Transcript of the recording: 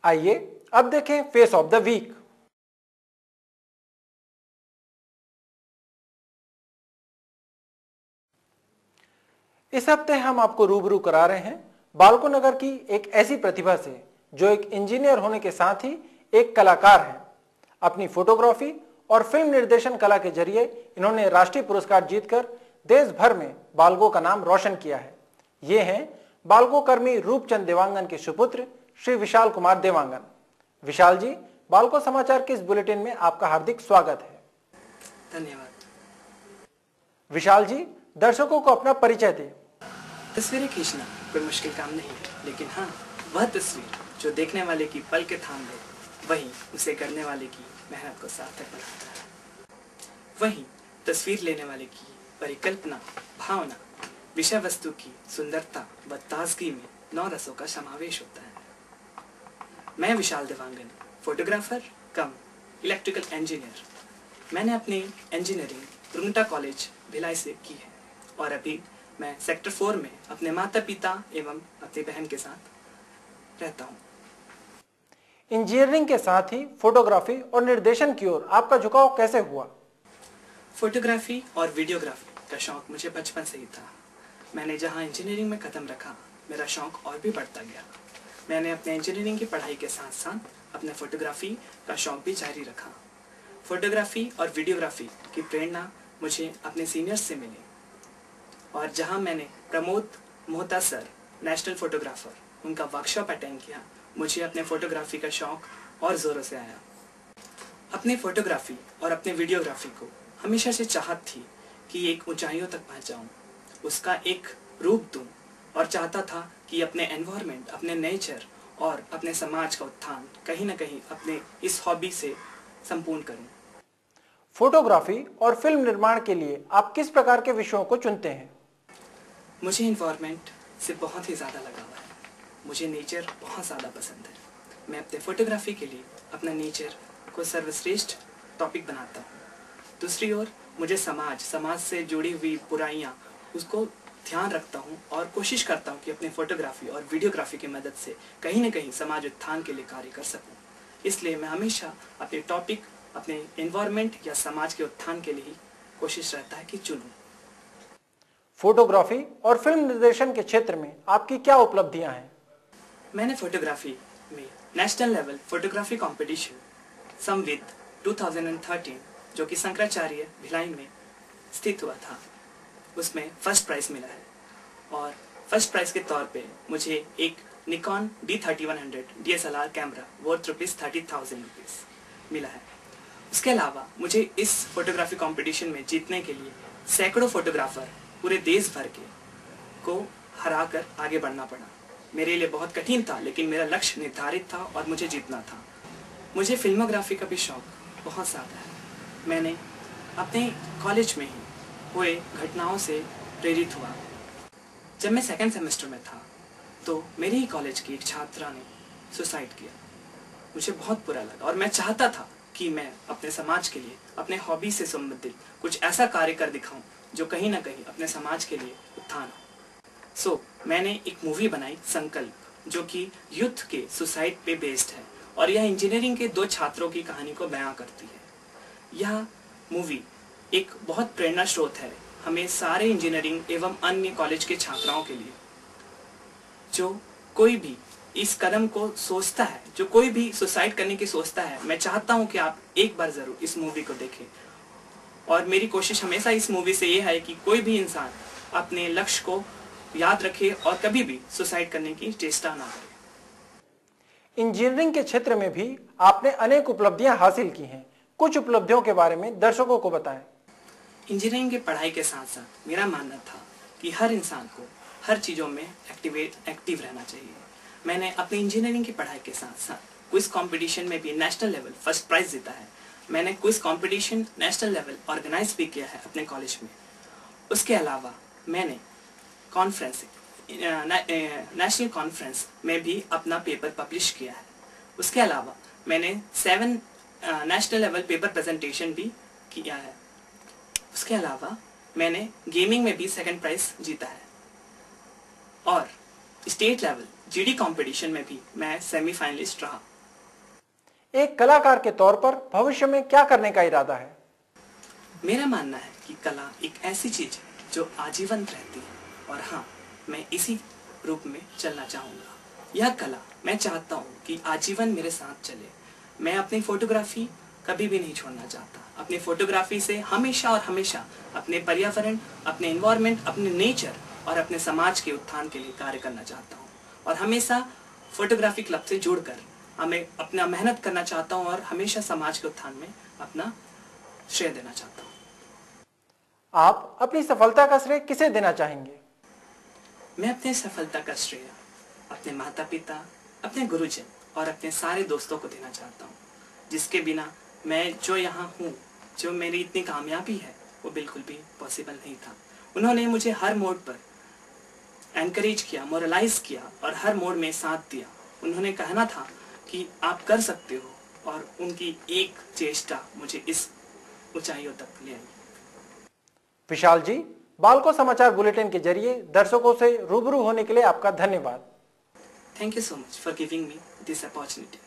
आइए अब देखें फेस ऑफ द वीक। इस हफ्ते हम आपको रूबरू करा रहे हैं बालको नगर की एक ऐसी प्रतिभा से जो एक इंजीनियर होने के साथ ही एक कलाकार है। अपनी फोटोग्राफी और फिल्म निर्देशन कला के जरिए इन्होंने राष्ट्रीय पुरस्कार जीतकर देश भर में बालको का नाम रोशन किया है। ये हैं बालको कर्मी रूपचंद देवांगन के सुपुत्र श्री विशाल कुमार देवांगन। विशाल जी, बालको समाचार के इस बुलेटिन में आपका हार्दिक स्वागत है। धन्यवाद। विशाल जी, दर्शकों को अपना परिचय दें। तस्वीरें खींचना कोई मुश्किल काम नहीं है, लेकिन हाँ, वह तस्वीर जो देखने वाले की पल के थाम ले, वही उसे करने वाले की मेहनत को सार्थक बनाता है। वही तस्वीर लेने वाले की परिकल्पना, भावना, विषय वस्तु की सुंदरता व ताजगी में 9 रसों का समावेश होता है। मैं विशाल देवांगन, फोटोग्राफर कम इलेक्ट्रिकल इंजीनियर। मैंने अपनी इंजीनियरिंग रुंगटा कॉलेज भिलाई से की है और अभी मैं सेक्टर 4 में अपने माता पिता एवं अपनी बहन के साथ रहता हूँ। इंजीनियरिंग के साथ ही फोटोग्राफी और निर्देशन की ओर आपका झुकाव कैसे हुआ? फोटोग्राफी और वीडियोग्राफी का शौक मुझे बचपन से ही था। मैंने जहाँ इंजीनियरिंग में कदम रखा, मेरा शौक और भी बढ़ता गया। मैंने अपने इंजीनियरिंग की पढ़ाई के साथ साथ अपने फोटोग्राफी का शौक भी जारी रखा। फोटोग्राफी और वीडियोग्राफी की प्रेरणा मुझे अपने सीनियर्स से मिली और जहां मैंने Pramod Mohta sir, national photographer, उनका वर्कशॉप अटेंड किया, मुझे अपने फोटोग्राफी का शौक और ज़ोरों से आया। अपनी फोटोग्राफी और अपने वीडियोग्राफी को हमेशा से चाहत थी कि एक ऊंचाइयों तक पहुंच जाऊं, उसका एक रूप दूं और चाहता था कि अपने एनवायरनमेंट, अपने नेचर और अपने समाज का उत्थान कहीं ना कहीं अपने इस हॉबी से संपूर्ण करूं। फोटोग्राफी और फिल्म निर्माण के लिए आप किस प्रकार के विषयों को चुनते हैं? मुझे एनवायरनमेंट से बहुत ही ज़्यादा लगाव है। मुझे नेचर बहुत ज़्यादा पसंद है। मैं अपने फोटोग्राफी के लिए अपना नेचर को सर्वश्रेष्ठ टॉपिक बनाता हूँ। दूसरी ओर मुझे समाज से जुड़ी हुई बुराइयाँ, उसको ध्यान रखता हूँ और कोशिश करता हूँ कि अपने फोटोग्राफी और वीडियोग्राफी की मदद से कहीं ना कहीं समाज उत्थान के लिए कार्य कर सकूँ। इसलिए मैं हमेशा अपने टॉपिक अपने एनवायरनमेंट या समाज के उत्थान के लिए कोशिश रहता है कि चुनूँ। फोटोग्राफी और फिल्म निर्देशन के क्षेत्र में आपकी क्या उपलब्धियां हैं? मैंने फोटोग्राफी में नेशनल लेवल फोटोग्राफी कंपटीशन संविद 2013 जो कि शंकराचार्य भिलाई में स्थित हुआ था, उसमें फर्स्ट प्राइज मिला है और फर्स्ट प्राइज के तौर पे मुझे एक Nikon D3100 DSLR camera worth ₹30,000 मिला है। उसके अलावा मुझे इस फोटोग्राफी कंपटीशन में जीतने के लिए सैकड़ों फोटोग्राफर पूरे देश भर के को हराकर आगे बढ़ना पड़ा। मेरे लिए बहुत कठिन था, लेकिन मेरा लक्ष्य निर्धारित था और मुझे जीतना था। मुझे फिल्मोग्राफी का भी शौक बहुत ज़्यादा है। मैंने अपने कॉलेज में ही हुए घटनाओं से प्रेरित हुआ। जब मैं सेकंड सेमेस्टर में था तो मेरे ही कॉलेज की एक छात्रा ने सुसाइड किया। मुझे बहुत बुरा लगा और मैं चाहता था कि मैं अपने समाज के लिए, अपने हॉबी से संबंधित कुछ ऐसा कार्य कर दिखाऊं जो कहीं ना कहीं अपने समाज के लिए उत्थान हो। मैंने एक मूवी बनाई संकल्प, जो कि यूथ के सुसाइड पे बेस्ड है और यह इंजीनियरिंग के 2 छात्रों की कहानी को बयां करती है। यह मूवी एक बहुत प्रेरणा स्रोत है हमें सारे इंजीनियरिंग एवं अन्य कॉलेज के छात्राओं के लिए। जो कोई भी इस कदम को सोचता है, जो कोई भी सुसाइड करने की सोचता है, मैं चाहता हूं कि आप एक बार जरूर इस मूवी को देखें। और मेरी कोशिश हमेशा इस मूवी से ये है कि कोई भी इंसान अपने लक्ष्य को याद रखे और कभी भी सुसाइड करने की चेष्टा ना करे। इंजीनियरिंग के क्षेत्र में भी आपने अनेक उपलब्धियां हासिल की हैं। कुछ उपलब्धियों के बारे में दर्शकों को बताएं। इंजीनियरिंग की पढ़ाई के साथ साथ मेरा मानना था कि हर इंसान को हर चीज़ों में एक्टिव रहना चाहिए। मैंने अपनी इंजीनियरिंग की पढ़ाई के साथ साथ क्विज कंपटीशन में भी नेशनल लेवल फर्स्ट प्राइज जीता है। मैंने quiz competition national level organise भी किया है अपने कॉलेज में। उसके अलावा मैंने कॉन्फ्रेंस, नेशनल कॉन्फ्रेंस में भी अपना पेपर पब्लिश किया है। उसके अलावा मैंने 7 नेशनल लेवल पेपर प्रेजेंटेशन भी किया है। उसके अलावा मैंने गेमिंग में भी सेकंड प्राइज जीता है और स्टेट लेवल जीडी कंपटीशन में भी मैं सेमीफाइनलिस्ट रहा। एक कलाकार के तौर पर भविष्य में क्या करने का इरादा है? मेरा मानना है कि कला एक ऐसी चीज है जो आजीवन रहती है और हाँ, मैं इसी रूप में चलना चाहूँगा। यह कला मैं चाहता हूँ कि आजीवन मेरे साथ चले। मैं अपनी फोटोग्राफी कभी भी नहीं छोड़ना चाहता। अपनी फोटोग्राफी से हमेशा और हमेशा अपने पर्यावरण, अपने एनवायरनमेंट, अपने नेचर और अपने समाज के उत्थान के लिए कार्य करना चाहता हूँ और हमेशा फोटोग्राफी क्लब से जुड़कर हमें अपना मेहनत करना चाहता हूँ और हमेशा समाज के उत्थान में अपना श्रेय देना चाहता हूँ। आप अपनी सफलता का श्रेय किसे देना चाहेंगे? मैं अपनी सफलता का श्रेय अपने माता पिता, अपने गुरुजन और अपने सारे दोस्तों को देना चाहता हूँ, जिसके बिना मैं जो यहाँ हूँ, जो मेरी इतनी कामयाबी है, वो बिल्कुल भी पॉसिबल नहीं था। उन्होंने मुझे हर मोड़ पर एनकरेज किया, मोरलाइज किया और हर मोड़ में साथ दिया। उन्होंने कहना था कि आप कर सकते हो और उनकी एक चेष्टा मुझे इस ऊंचाइयों तक ले आई। विशाल जी, बालको समाचार बुलेटिन के जरिए दर्शकों से रूबरू होने के लिए आपका धन्यवाद। Thank you so much for giving me this opportunity.